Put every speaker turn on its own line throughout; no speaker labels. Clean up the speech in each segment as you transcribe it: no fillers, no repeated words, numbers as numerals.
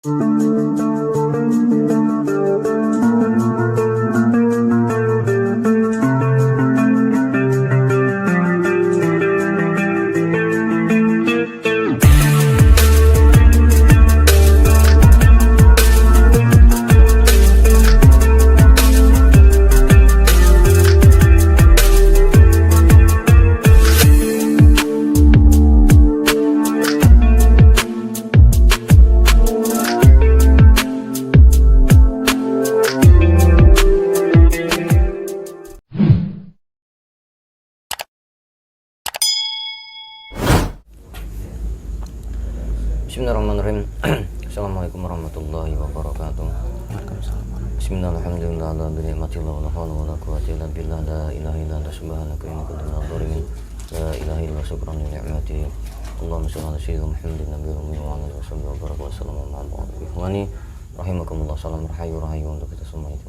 Bismillahirrahmanirrahim. Assalamualaikum warahmatullahi wabarakatuh.
Waalaikumsalam.
Bismillahirrahmanirrahim. La binikmatillah wa la hawla wa la quwwata illa billah. La ilaha illa anta subhanaka inni kuntu minadh dhalimin. La ilaha illa syukran li ni'mati. Allahumma shalli ala sayyidina Muhammadin nabiyil ummi wa ala alihi wa baraka wa sallam wa ala rahimakumullah. Salam rahayu untuk kita semua itu.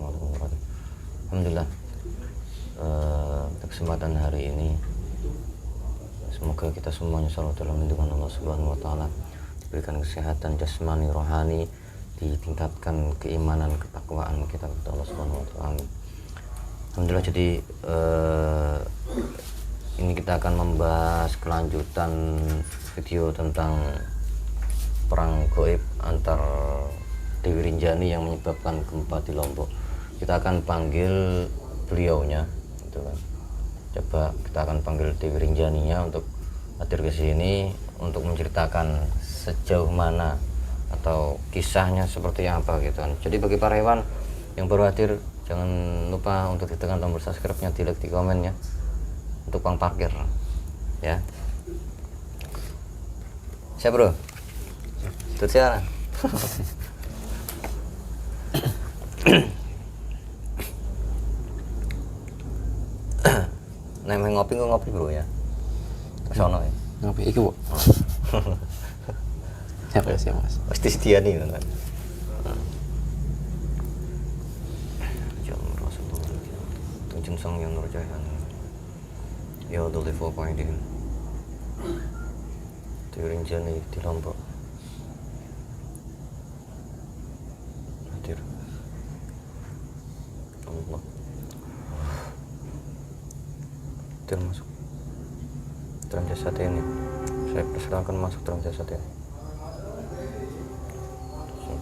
Alhamdulillah. Kesempatan hari ini semoga kita semuanya selalu dalam lindungan Allah Subhanahu wa taala, diberikan kesehatan jasmani rohani, ditingkatkan keimanan ketakwaan kita kepada Allah Subhanahu wa taala. Alhamdulillah. Jadi ini kita akan membahas kelanjutan video tentang perang gaib antar Dewi Rinjani yang menyebabkan gempa di Lombok. Kita akan panggil beliaunya, gitu kan. Coba kita akan panggil Dewi Rinjaninya untuk hadir ke sini untuk menceritakan sejauh mana atau kisahnya seperti apa gitu kan. Jadi bagi para hewan yang baru hadir, jangan lupa untuk ditekan tombol subscribe-nya, di like, di komen ya, untuk uang parkir ya. Siap bro? Tuh siapa? Nemeng ngopi bro ya. Sono ya.
Ngopi iki, Bu. Siapa sih, Mas?
Pasti setia nih kan. Tunjung Sang Yang Nurjaya. Ya Dhul Fawqaidin. Dewi Rinjani di Lombok. Hadir. Allah. Masuk dalam jasad ini. Saya persilakan masuk dalam jasad ini.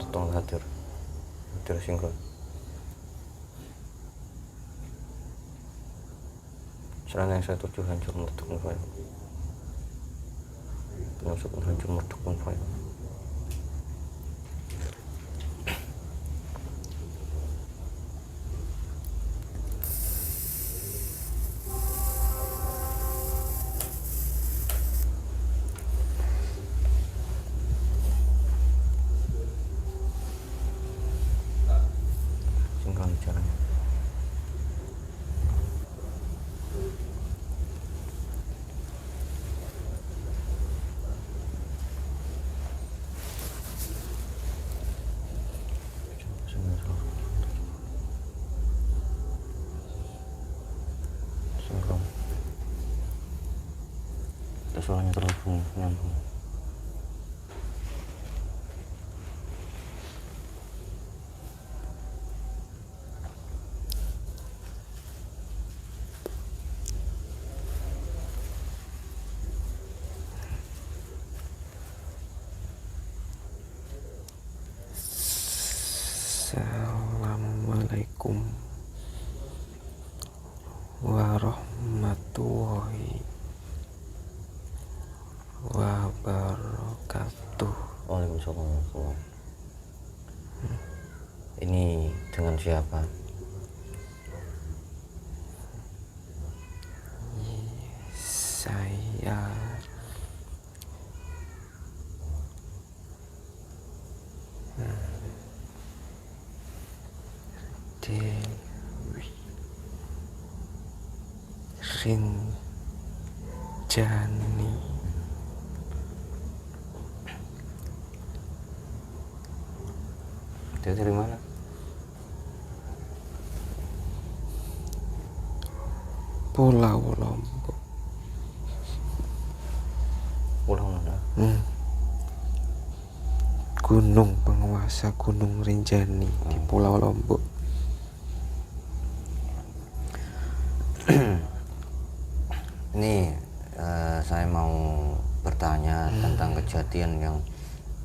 Tolong hadir sinkron. Serana yang saya tuju hancur meledak file. Penyusup hancur meledak file. Caranya. Sinkron. Itu suaranya terhubung nyambung.
Assalamualaikum warahmatullahi wabarakatuh.
Waalaikumsalam. Ini dengan siapa?
Saya Dewi Rinjani.
Dia dari mana?
Pulau Lombok.
Pulau mana?
gunung penguasa Gunung Rinjani di Pulau Lombok.
Ini saya mau bertanya tentang kejadian yang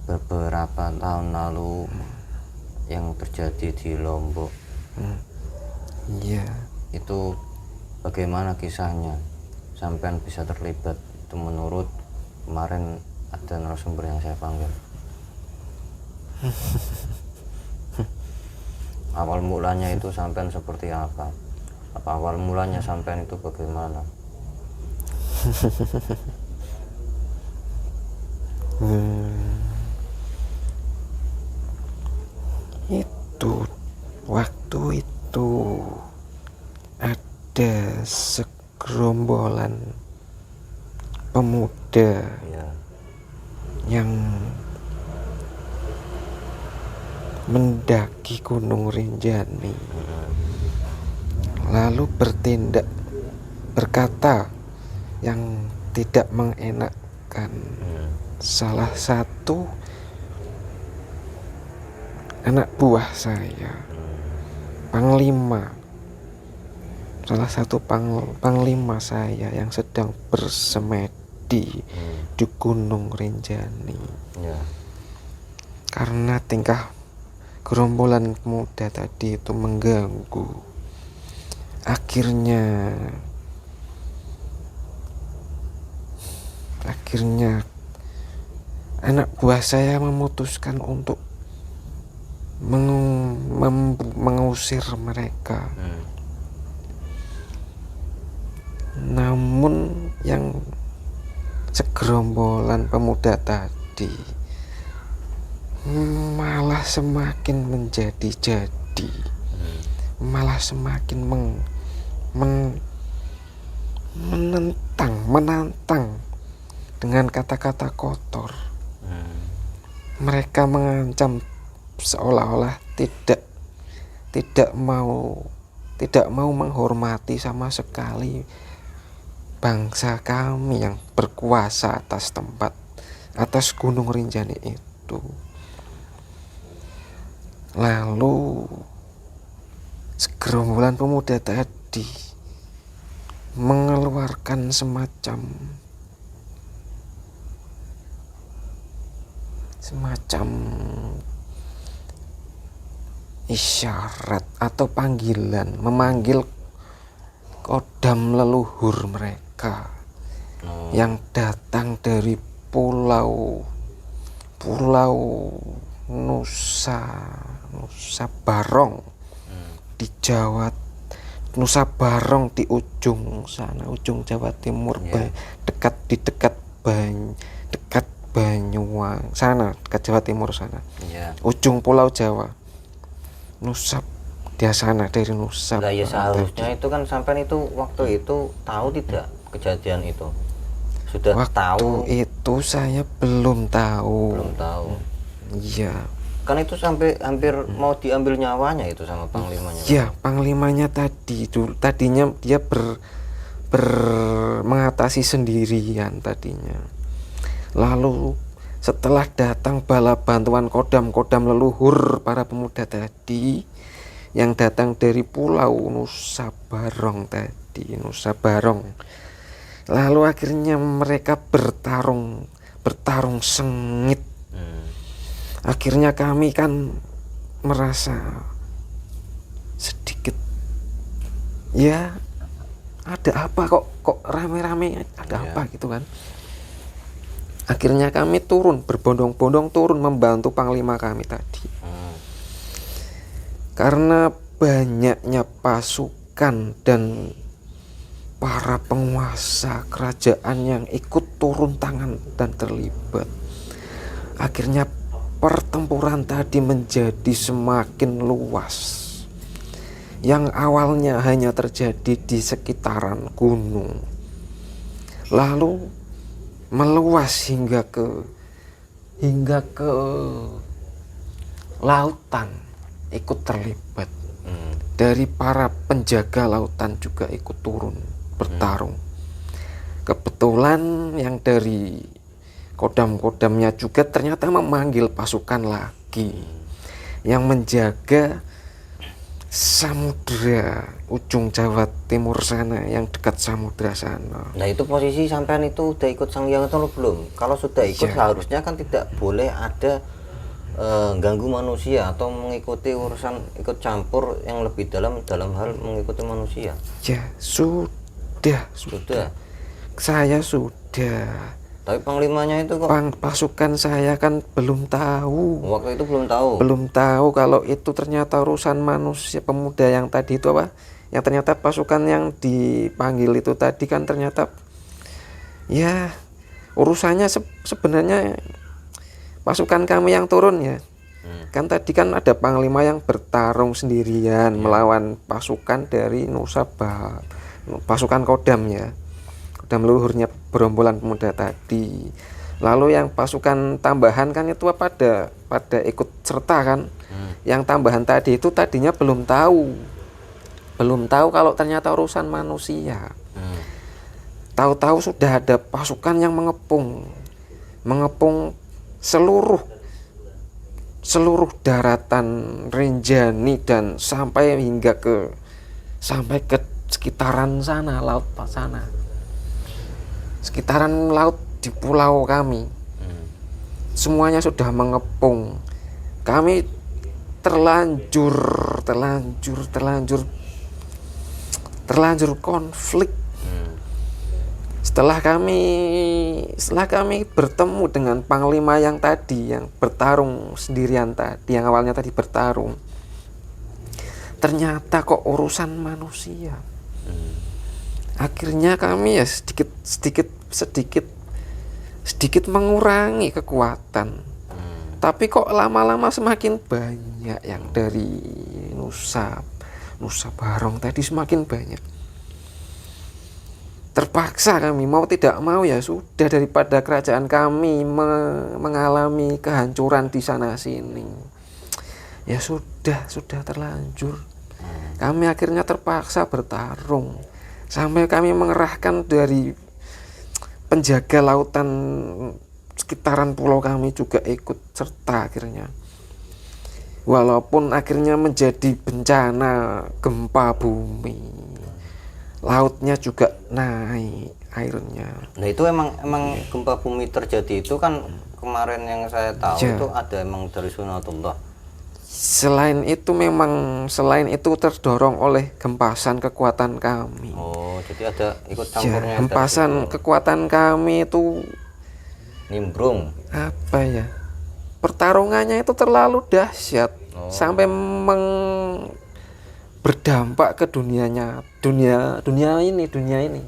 beberapa tahun lalu yang terjadi di Lombok.
Iya.
Itu bagaimana kisahnya sampean bisa terlibat? Itu menurut kemarin ada narasumber yang saya panggil. Awal mulanya itu sampean seperti apa? Apa awal mulanya sampean itu bagaimana?
Itu waktu itu ada segerombolan pemuda
Ya.
yang mendaki Gunung Rinjani, lalu berkata yang tidak mengenakkan. Salah satu anak buah saya, salah satu panglima saya yang sedang bersemedi di Gunung Rinjani.
Ya.
Karena tingkah gerombolan pemuda tadi itu mengganggu, akhirnya anak buah saya memutuskan untuk mengusir mereka. Namun yang segerombolan pemuda tadi malah semakin menjadi-jadi, malah semakin menantang dengan kata-kata kotor. Mereka mengancam seolah-olah tidak mau menghormati sama sekali bangsa kami yang berkuasa atas Gunung Rinjani itu. Lalu segerombolan pemuda tadi mengeluarkan semacam isyarat atau panggilan, memanggil kodam leluhur mereka yang datang dari pulau Nusa Barong di Jawa, Nusa Barong di ujung sana, ujung Jawa Timur, dekat Banyuwangi sana, dekat Jawa Timur sana, ujung Pulau Jawa, Nusa dia sana, dari Nusa.
Lah ya seharusnya itu kan sampean itu waktu itu tahu tidak kejadian itu? Sudah
waktu
tahu?
Itu saya belum tahu. Iya.
Kan itu sampai hampir mau diambil nyawanya itu sama panglimanya.
Iya, panglimanya tadinya dia mengatasi sendirian tadinya. Lalu setelah datang bala bantuan kodam leluhur para pemuda tadi yang datang dari pulau Nusa Barong tadi, Nusa Barong. Lalu akhirnya mereka bertarung sengit. Akhirnya kami kan merasa sedikit, ya ada apa kok rame-rame, ada apa gitu kan. Akhirnya kami berbondong-bondong turun membantu panglima kami tadi. Karena banyaknya pasukan dan para penguasa kerajaan yang ikut turun tangan dan terlibat, akhirnya pertempuran tadi menjadi semakin luas. Yang awalnya hanya terjadi di sekitaran gunung, lalu meluas hingga ke lautan, ikut terlibat. Dari para penjaga lautan juga ikut turun bertarung. Kebetulan yang dari Kodam-kodamnya juga ternyata memanggil pasukan lagi yang menjaga samudra ujung Jawa Timur sana, yang dekat samudra sana.
Nah itu posisi sampean itu udah ikut Sang Hyang atau belum? Kalau sudah ikut seharusnya kan tidak boleh ada ganggu manusia atau mengikuti urusan ikut campur yang lebih dalam hal mengikuti manusia.
Ya sudah. Saya sudah.
Tapi panglimanya itu kok
Pasukan saya kan belum tahu.
Waktu itu belum tahu.
Belum tahu kalau itu ternyata urusan manusia. Pemuda yang tadi itu apa? Yang ternyata pasukan yang dipanggil itu tadi kan ternyata ya urusannya sebenarnya pasukan kami yang turun ya. Kan tadi kan ada panglima yang bertarung sendirian melawan pasukan dari Nusa pasukan Kodam ya. Kodam leluhurnya berombolan pemuda tadi. Lalu yang pasukan tambahan kan itu pada ikut serta kan. Yang tambahan tadi itu tadinya belum tahu kalau ternyata urusan manusia. Tahu-tahu sudah ada pasukan yang mengepung seluruh daratan Rinjani dan sampai ke sekitaran sana, laut sana. Sekitaran laut di pulau kami. Semuanya sudah mengepung. Kami terlanjur konflik. Setelah kami bertemu dengan panglima yang tadi, yang bertarung sendirian tadi, yang awalnya tadi bertarung, ternyata kok urusan manusia. Akhirnya kami ya sedikit mengurangi kekuatan. Tapi kok lama-lama semakin banyak yang dari Nusa Barong tadi semakin banyak. Terpaksa kami mau tidak mau ya sudah, daripada kerajaan kami mengalami kehancuran di sana sini. Ya sudah terlanjur. Kami akhirnya terpaksa bertarung. Sampai kami mengerahkan dari penjaga lautan sekitaran pulau kami juga ikut serta akhirnya. Walaupun akhirnya menjadi bencana gempa bumi. Lautnya juga naik airnya.
Nah itu emang gempa bumi terjadi itu kan kemarin yang saya tahu itu ada emang dari sunatullah.
Selain itu terdorong oleh hempasan kekuatan kami.
Oh, jadi ada ikut campurnya.
Hempasan kekuatan kami itu
nimbrung.
Apa ya? Pertarungannya itu terlalu dahsyat sampai berdampak ke dunia ini.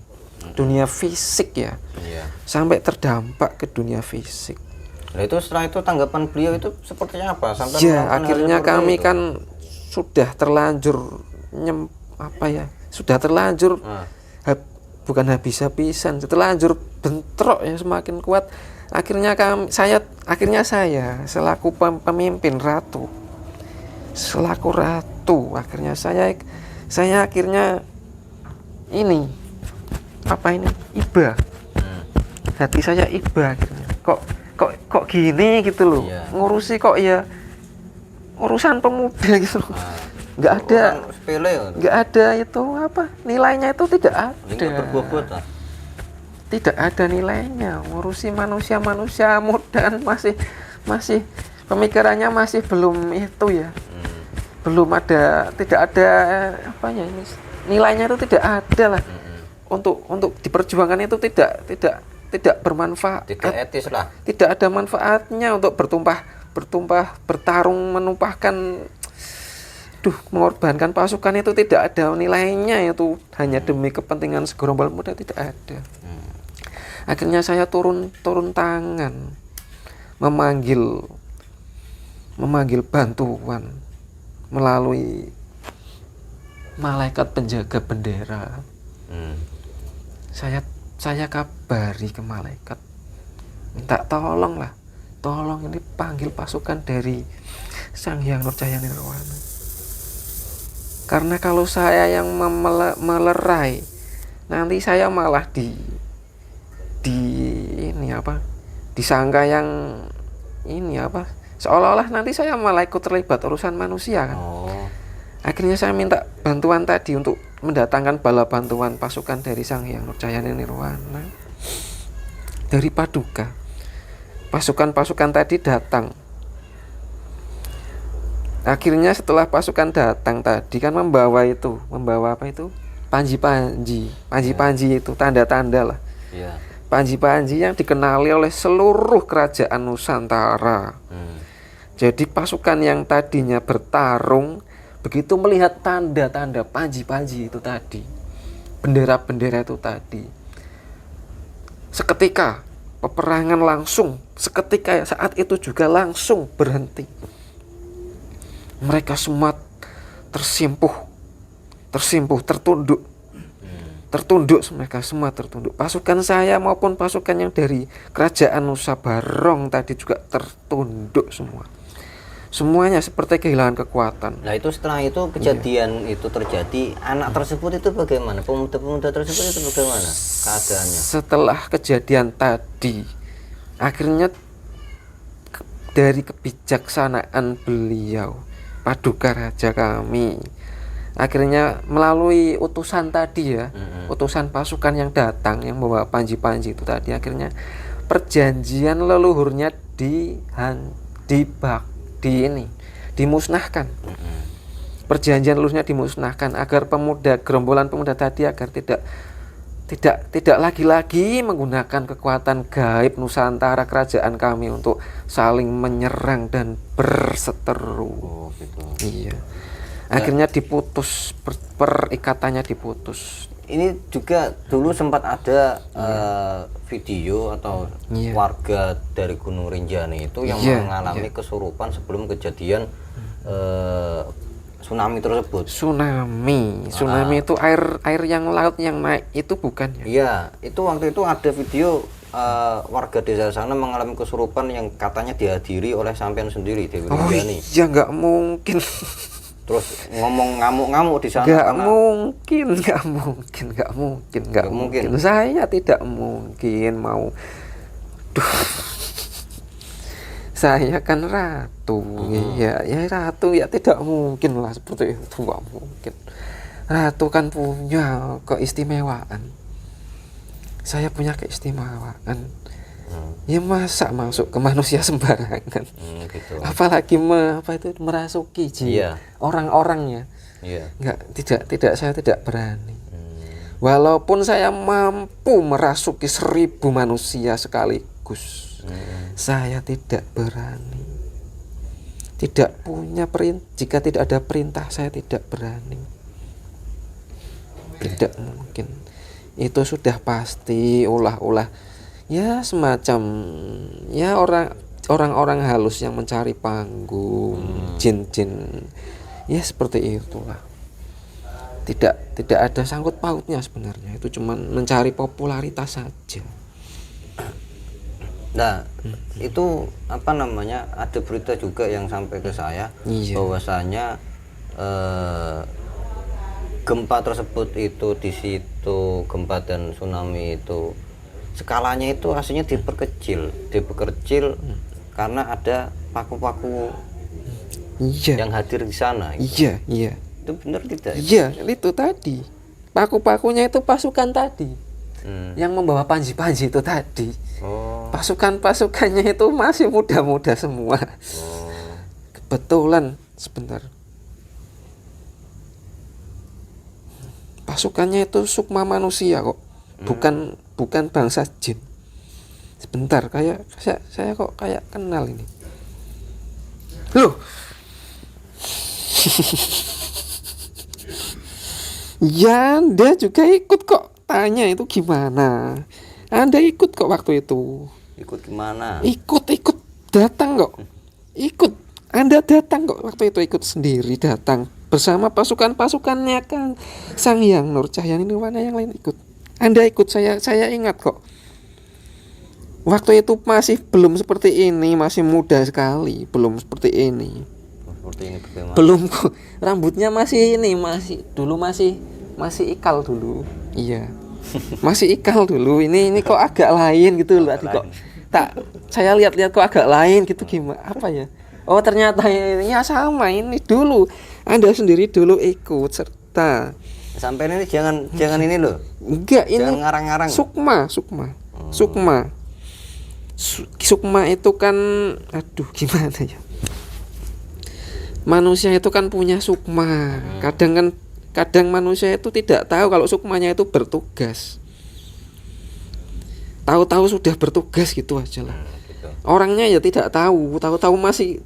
Dunia fisik ya.
Iya.
Sampai terdampak ke dunia fisik.
Nah itu setelah itu tanggapan beliau itu sepertinya apa? Sampai
akhirnya kami kan sudah terlanjur bukan habis-habisan, terlanjur bentrok ya semakin kuat. Akhirnya saya selaku pemimpin ratu, akhirnya saya akhirnya iba. Hati saya iba akhirnya. Kok gini gitu loh. Iya. Ngurusi kok ya urusan pemuda gitu. Nggak ada itu nilainya itu tidak ada. Tidak ada nilainya. Ngurusi manusia muda masih pemikirannya masih belum itu ya. Tidak ada nilainya itu tidak ada lah. Untuk diperjuangkan itu tidak bermanfaat,
tidak etis lah.
Tidak ada manfaatnya untuk bertarung, mengorbankan pasukan itu tidak ada nilainya, itu hanya demi kepentingan segerombol muda, tidak ada. Akhirnya saya turun tangan memanggil bantuan melalui malaikat penjaga bendera. Saya kabari ke malaikat, minta tolong ini panggil pasukan dari Sang Hyang Nurjaya Nirwana. Karena kalau saya yang melerai, nanti saya malah disangka yang ini apa, seolah-olah nanti saya malah ikut terlibat urusan manusia kan. Akhirnya saya minta bantuan tadi untuk mendatangkan bala bantuan pasukan dari Sang Hyang Nurjayani Nirwana dari Paduka. Pasukan-pasukan tadi datang. Akhirnya setelah pasukan datang tadi kan membawa apa itu? Panji-panji itu tanda-tanda lah. Panji-panji yang dikenali oleh seluruh kerajaan Nusantara. Jadi pasukan yang tadinya bertarung begitu melihat tanda-tanda panji-panji itu tadi, bendera-bendera itu tadi, seketika peperangan langsung, seketika saat itu juga langsung berhenti. Mereka semua tertunduk, mereka semua tertunduk. Pasukan saya maupun pasukan yang dari kerajaan Nusa Barong tadi juga tertunduk semua. Semuanya seperti kehilangan kekuatan.
Nah itu setelah itu kejadian itu terjadi, anak tersebut itu bagaimana? Pemuda-pemuda tersebut itu bagaimana keadaannya?
Setelah kejadian tadi, akhirnya dari kebijaksanaan beliau, Paduka Raja kami, akhirnya melalui utusan tadi ya, utusan pasukan yang datang yang membawa panji-panji itu tadi, akhirnya perjanjian leluhurnya dimusnahkan. Perjanjian leluhurnya dimusnahkan agar gerombolan pemuda tadi agar tidak lagi-lagi menggunakan kekuatan gaib Nusantara kerajaan kami untuk saling menyerang dan berseteru. Iya. Akhirnya diputus, perikatannya diputus.
Ini juga dulu sempat ada video atau warga dari Gunung Rinjani itu yang mengalami kesurupan sebelum kejadian tsunami tersebut. Tsunami itu air yang laut yang naik itu bukan ya? Iya, itu waktu itu ada video warga desa sana mengalami kesurupan yang katanya dihadiri oleh sampean sendiri Dewi Rinjani.
Iya, nggak mungkin.
Terus ngomong ngamuk-ngamuk di sana.
Nggak mungkin. Saya tidak mungkin mau. Saya kan ratu, ya ratu ya tidak mungkin lah seperti itu, nggak mungkin. Ratu kan punya keistimewaan. Saya punya keistimewaan. Ya masa masuk ke manusia sembarangan,
gitu.
Apalagi merasuki orang-orangnya. Saya tidak berani. Walaupun saya mampu merasuki 1000 manusia sekaligus, saya tidak berani. Tidak punya jika tidak ada perintah saya tidak berani. Tidak mungkin. Itu sudah pasti ulah-ulah. Ya semacam ya orang-orang halus yang mencari panggung, jin-jin. Ya seperti itulah. Tidak ada sangkut pautnya sebenarnya. Itu cuma mencari popularitas saja.
Nah, itu apa namanya? Ada berita juga yang sampai ke saya bahwasanya gempa tersebut itu di situ, gempa dan tsunami itu skalanya itu aslinya diperkecil karena ada paku-paku yang hadir di sana.
Iya.
Itu benar tidak?
Iya, itu tadi. Paku-pakunya itu pasukan tadi. Yang membawa panji-panji itu tadi. Pasukan-pasukannya itu masih muda-muda semua. Kebetulan sebentar. Pasukannya itu sukma manusia kok. Bukan bangsa jin. Sebentar, kayak saya kok kayak kenal ini. Loh. Ya, Anda juga ikut kok. Tanya itu gimana? Anda ikut kok waktu itu.
Ikut gimana?
Ikut datang kok. Ikut. Anda datang kok waktu itu, ikut sendiri datang bersama pasukan-pasukannya kan Sang Hyang Nurjayani Nirwana yang lain ikut. Anda ikut, saya ingat kok. Waktu itu masih belum seperti ini, masih muda sekali, belum seperti ini. Belum kok. Rambutnya masih ikal dulu. Iya. Masih ikal dulu. Ini kok agak lain gitu loh tadi kok. saya lihat-lihat kok agak lain gitu, gimana apa ya, oh ternyata ya sama ini dulu Anda sendiri dulu ikut serta.
Sampai ini jangan ini loh.
Enggak, ini
Jangan ngarang-ngarang.
Sukma itu kan, aduh gimana ya, manusia itu kan punya sukma. Kadang manusia itu tidak tahu kalau sukmanya itu bertugas. Tahu-tahu sudah bertugas gitu aja lah.
Gitu.
Orangnya ya tidak tahu masih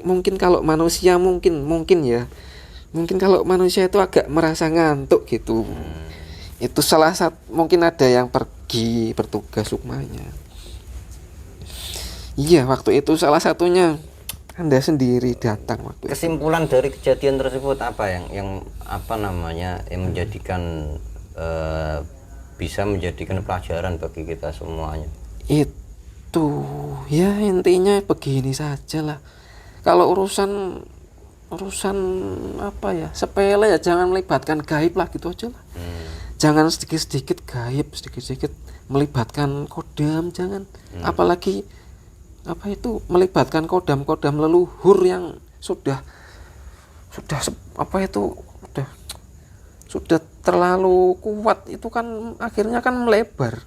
mungkin kalau manusia mungkin ya. Mungkin kalau manusia itu agak merasa ngantuk gitu. Itu salah satu, mungkin ada yang pergi bertugas sukmanya. Iya, waktu itu salah satunya Anda sendiri datang waktu itu.
Kesimpulan dari kejadian tersebut apa yang apa namanya yang menjadikan bisa menjadikan pelajaran bagi kita semuanya?
Itu ya intinya begini saja lah. Kalau urusan apa ya, sepele ya, jangan melibatkan gaib lah gitu aja lah. Jangan sedikit-sedikit gaib, sedikit-sedikit melibatkan kodam, jangan. Apalagi apa itu melibatkan kodam leluhur yang sudah apa itu sudah terlalu kuat, itu kan akhirnya kan melebar.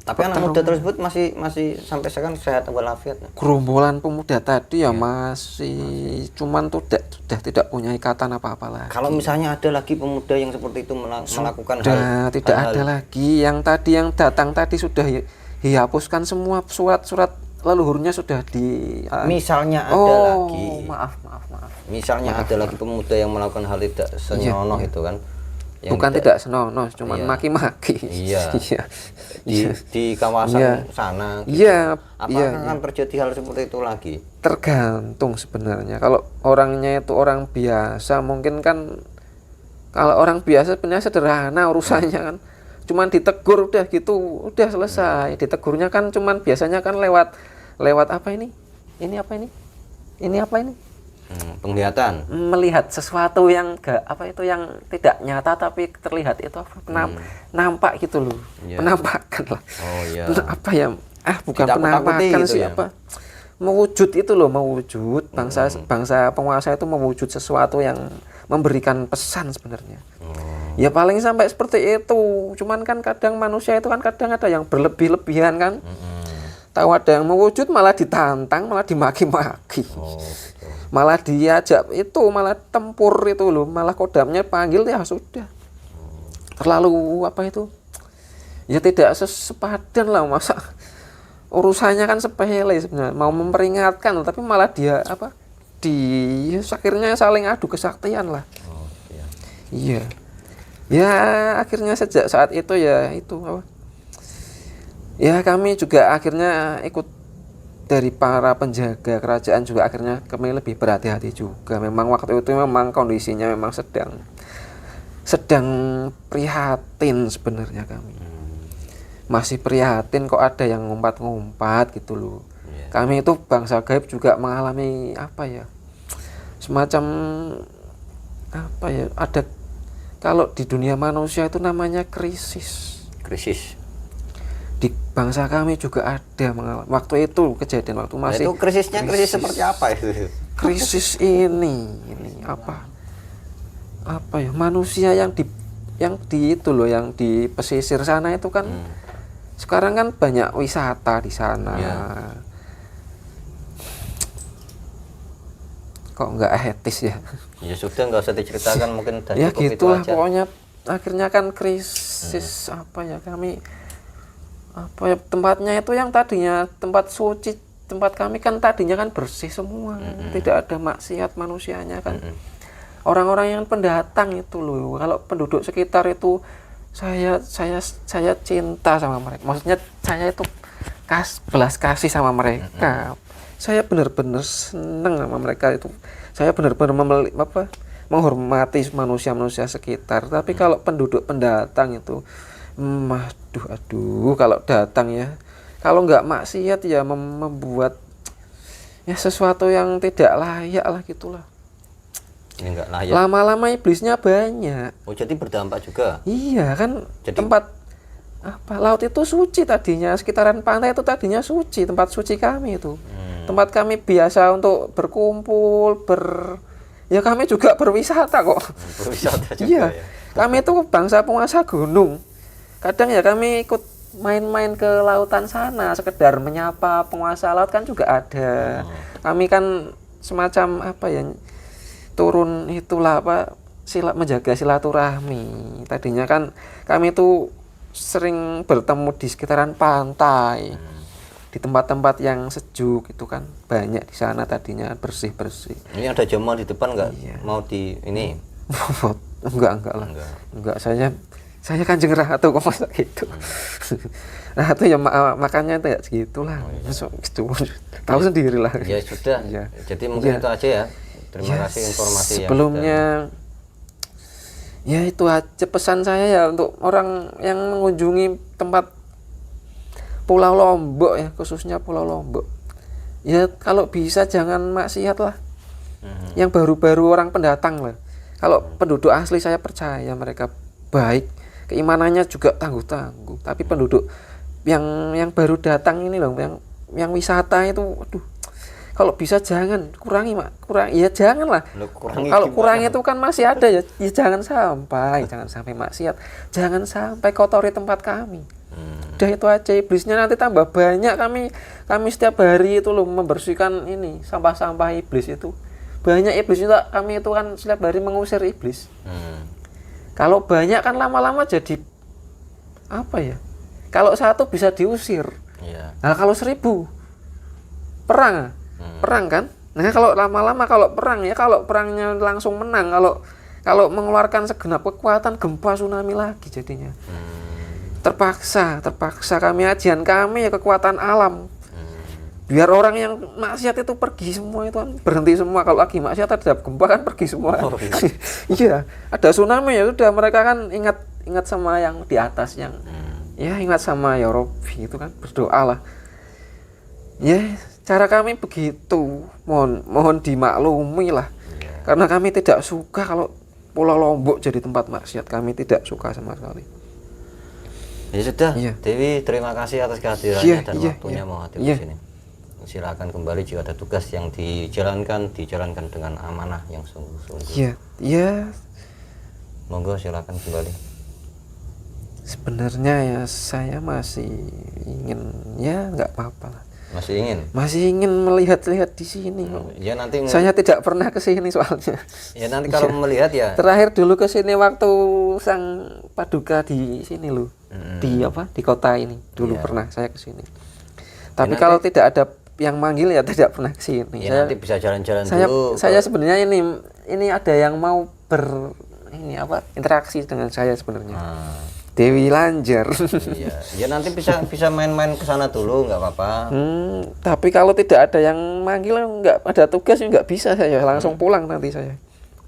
Tapi anak muda tersebut masih sampai sekarang sehat walafiat.
Gerombolan pemuda tadi ya masih, cuman sudah tidak punya ikatan apa-apa lagi.
Kalau misalnya ada lagi pemuda yang seperti itu melakukan
tidak ada lagi. Yang datang tadi sudah dihapuskan semua surat-surat leluhurnya sudah di.
Misalnya ada lagi.
Maaf.
Misalnya ada lagi pemuda yang melakukan hal tidak senonoh itu kan.
Bukan tidak senonoh, cuman maki-maki.
Iya. Di kawasan sana. Gitu.
Iya.
Apakah akan terjadi hal seperti itu lagi?
Tergantung sebenarnya. Kalau orangnya itu orang biasa, mungkin kan, kalau orang biasa sebenarnya sederhana urusannya kan. Cuman ditegur udah gitu, udah selesai. Ditegurnya kan cuman biasanya kan lewat apa ini? Ini apa ini? Ini apa ini?
Penglihatan.
Melihat sesuatu yang apa itu, yang tidak nyata tapi terlihat itu apa? Nampak gitu loh.
Ya.
Penampakan lah.
Oh iya.
Apa ya? Bukan penampakan
gitu
sih ya? Apa? Mewujud itu loh, mewujud. Bangsa penguasa itu mewujud sesuatu yang memberikan pesan sebenarnya. Ya paling sampai seperti itu. Cuman kan kadang manusia itu kan kadang ada yang berlebih-lebihan kan. Tahu ada yang mewujud malah ditantang, malah dimaki-maki. Malah diajak itu, malah tempur itu loh, malah kodamnya panggil, ya sudah. Terlalu apa itu? Ya tidak sepadan lah, masa urusannya kan sepele sebenarnya, mau memperingatkan tapi malah dia apa? Akhirnya saling adu kesaktian lah. Iya. Ya akhirnya sejak saat itu ya itu apa? Ya kami juga akhirnya ikut dari para penjaga kerajaan juga, akhirnya kami lebih berhati-hati juga. Memang waktu itu memang kondisinya memang sedang prihatin sebenarnya kami. Masih prihatin kok ada yang ngumpat-ngumpat gitu loh. Kami itu bangsa gaib juga mengalami apa ya? Semacam apa ya? Ada, kalau di dunia manusia itu namanya krisis. Di bangsa kami juga ada mengalami waktu itu kejadian, waktu masih.
Itu krisisnya krisis seperti apa itu?
Krisis ini apa ya, manusia yang di itu loh, yang di pesisir sana itu kan sekarang kan banyak wisata di sana. Kok nggak etis ya?
Ya sudah, nggak usah diceritakan, mungkin udah
ya
cukup
gitulah
itu aja.
pokoknya akhirnya kan krisis apa ya, kami apa ya, tempatnya itu yang tadinya tempat suci, tempat kami kan tadinya kan bersih semua, tidak ada maksiat manusianya kan. Orang-orang yang pendatang itu loh, kalau penduduk sekitar itu saya cinta sama mereka, maksudnya saya itu belas kasih sama mereka. Saya benar-benar senang sama mereka itu. Saya benar-benar menghormati manusia-manusia sekitar. Tapi kalau penduduk pendatang itu, aduh, kalau datang ya, kalau nggak maksiat ya membuat ya sesuatu yang tidak layak lah gitulah.
Ini nggak layak.
Lama-lama iblisnya banyak.
Oh, jadi berdampak juga.
Iya kan,
Jadi,
apa, laut itu suci tadinya, sekitaran pantai itu tadinya suci, tempat suci kami itu. Tempat kami biasa untuk berkumpul, ya kami juga berwisata kok.
Berwisata juga
Iya.
ya.
Kami itu bangsa penguasa gunung. Kadang ya kami ikut main-main ke lautan sana, sekedar menyapa penguasa laut kan juga ada. Kami kan semacam apa ya, turun itulah apa, menjaga silaturahmi. Tadinya kan kami itu sering bertemu di sekitaran pantai, di tempat-tempat yang sejuk itu kan banyak di sana tadinya, bersih-bersih.
Ini ada jamuan di depan nggak?
Iya.
Mau di ini?
enggak lah.
Enggak.
Enggak, saya Kanjeng Ratu kok masa gitu. Ratu ya makannya itu ya segitulah. Gitu. Tahu sendiri lah.
Ya sudah.
Iya.
Jadi mungkin
Iya.
itu aja ya. Terima
Ya,
kasih informasi
sebelumnya ya itu aja pesan saya ya untuk orang yang mengunjungi tempat Pulau Lombok ya, khususnya Pulau Lombok. Ya kalau bisa jangan maksiat lah. Yang baru-baru orang pendatang lah. Kalau penduduk asli saya percaya mereka baik, keimanannya juga tangguh-tangguh. Tapi penduduk yang baru datang ini loh, yang wisata itu, aduh, kalau bisa jangan kurangi ya jangan lah. Kalau kurangi itu kan masih ada ya, jangan sampai maksiat, jangan sampai kotori tempat kami. Udah itu aja, iblisnya nanti tambah banyak. Kami setiap hari itu loh membersihkan ini sampah-sampah iblis itu. Banyak iblis itu, kami itu kan setiap hari mengusir iblis. Kalau banyak kan lama-lama jadi apa ya? Kalau satu bisa diusir.
Iya.
Nah kalau 1000 perang kan? Nah kalau lama-lama kalau perang ya, kalau perangnya langsung menang, kalau mengeluarkan segenap kekuatan, gempa tsunami lagi jadinya. Terpaksa kami ajian kami ya kekuatan alam. Biar orang yang maksiat itu pergi semua, itu kan berhenti semua. Kalau lagi maksiat ada gempa kan pergi semua.
Oh, iya.
Iya, ada tsunami ya sudah, mereka kan ingat sama yang di atas, yang ya ingat sama ya Robbi itu kan, berdoa lah. Ya, cara kami begitu. Mohon dimaklumi lah. Karena kami tidak suka kalau Pulau Lombok jadi tempat maksiat. Kami tidak suka sama sekali.
Ya sudah,
Iya.
Dewi, terima kasih atas kehadirannya
Iya,
dan
iya,
waktunya
iya.
mau hadir
Iya.
di sini. Silakan kembali jika ada tugas yang dijalankan dengan amanah yang sungguh-sungguh.
Iya, iya.
Monggo silakan kembali.
Sebenarnya ya saya masih ingin, ya nggak apa-apa lah.
Masih ingin
melihat-lihat di sini.
ya nanti
Saya tidak pernah ke sini soalnya.
ya nanti kalau melihat ya
Terakhir dulu ke sini waktu sang paduka di sini loh. Di di kota ini dulu
Iya.
pernah saya ke sini. Tapi
nanti-
kalau tidak ada yang manggil ya tidak pernah ke sini.
ya nanti bisa jalan-jalan dulu.
Saya sebenarnya ini ada yang mau interaksi dengan saya sebenarnya. Dewi Lanjar.
Iya, ya nanti bisa main-main ke sana dulu, nggak apa-apa.
Tapi kalau tidak ada yang manggil, nggak ada tugas, nggak bisa saya langsung pulang nanti saya.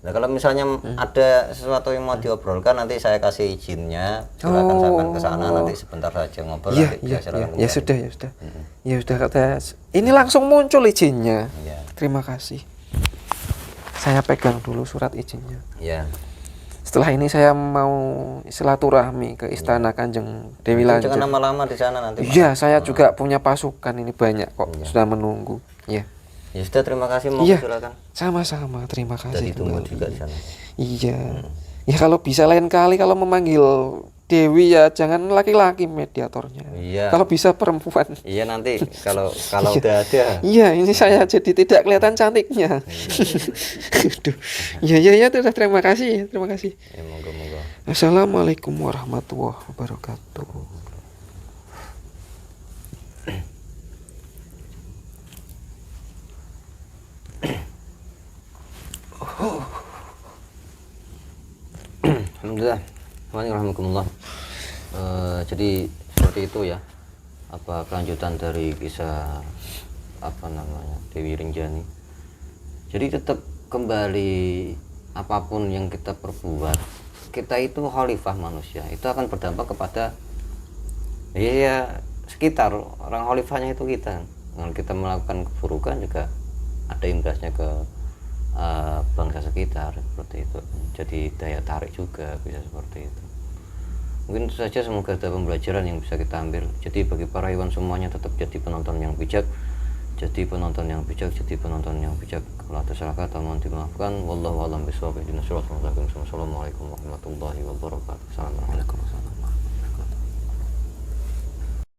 Nah kalau misalnya ada sesuatu yang mau diobrolkan, nanti saya kasih izinnya, silakan ke sana, nanti sebentar saja ngobrol.
Iya,
nanti bisa silakan
ya
kembali.
sudah. Ya sudah, kata ini langsung muncul izinnya.
Iya.
Terima kasih. Saya pegang dulu surat izinnya.
Iya.
Setelah ini saya mau silaturahmi ke istana Kanjeng Dewi Lanjar.
Jangan lama-lama di sana nanti. Pak.
Iya, saya juga punya pasukan ini banyak kok, sudah menunggu. Iya.
Ya sudah, terima kasih, mau
Iya.
silakan.
Sama-sama, terima kasih.
Jadi tunggu
kembali.
juga di sana.
Iya. Ya kalau bisa lain kali kalau memanggil Dewi ya jangan laki-laki mediatornya.
Iya.
Kalau bisa perempuan.
Iya nanti kalau udah ada.
Iya, ini saya jadi tidak kelihatan cantiknya. Aduh. Ya, sudah, terima kasih.
Ya, monggo.
Assalamualaikum warahmatullahi wabarakatuh.
Alhamdulillah. Alhamdulillah. Jadi seperti itu ya. Kelanjutan dari kisah Dewi Rinjani. Jadi tetap kembali, apapun yang kita perbuat, kita itu khalifah manusia, itu akan berdampak kepada sekitar. Orang khalifahnya itu kita. Kalau kita melakukan keburukan juga ada imbasnya ke bangsa sekitar, seperti itu. Jadi daya tarik juga bisa seperti itu. Mungkin itu saja, semoga ada pembelajaran yang bisa kita ambil. Jadi bagi para hewan semuanya tetap jadi penonton yang bijak, jadi penonton yang bijak, jadi penonton yang bijak. Kalau ada salah kata mohon dimaafkan. Wallahu a'lam bishawab. Assalamualaikum warahmatullahi wabarakatuh. Assalamualaikum.